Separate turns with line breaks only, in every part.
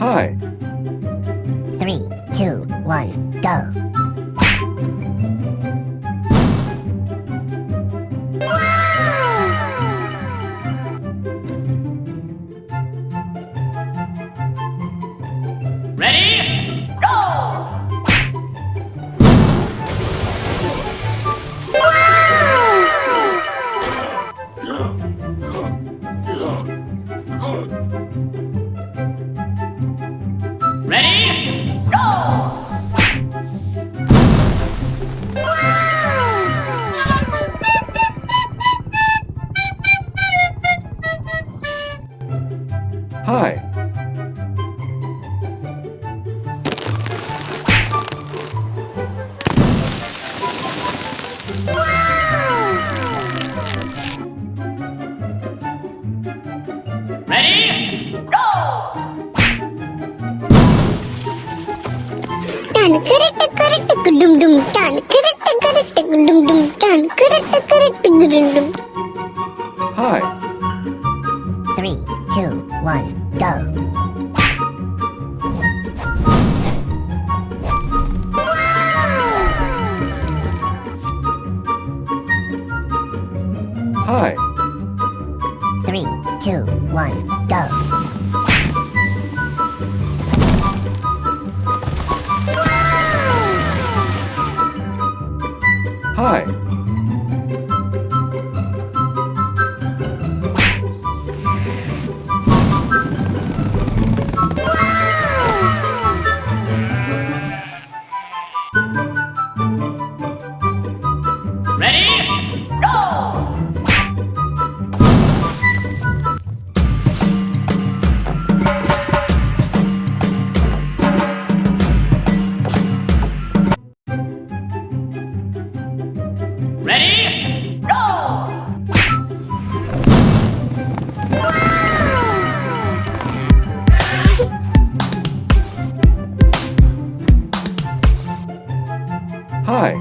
Hi.
3, 2, 1, go.
Ready? Go! Ready? Go!
Hi.
Ready? Go!
Dum dum dum dum.
Hi.
3, 2, 1, go.
Hi.
3, 2, 1, go.
Hi.
Ready? Go! Ready? Go!
Hi.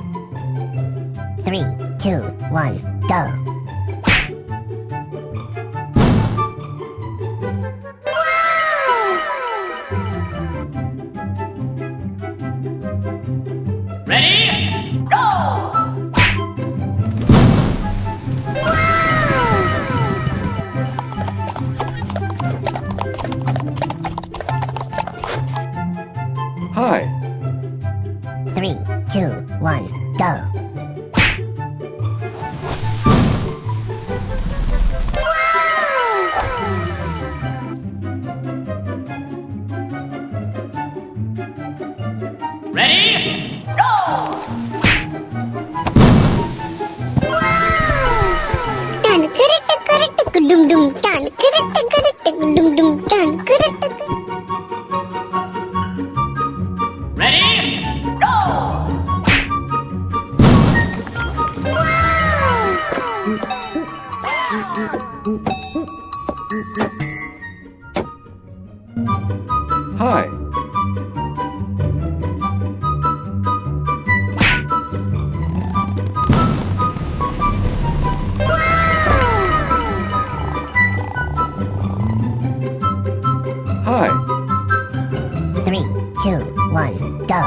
3, 2, 1, go.
Ready? Go!
Hi.
3, 2, 1, go.
Ready? Go!
Dum dum dum.
Ready? Go!
Hi. Hi.
3, 2, 1, go.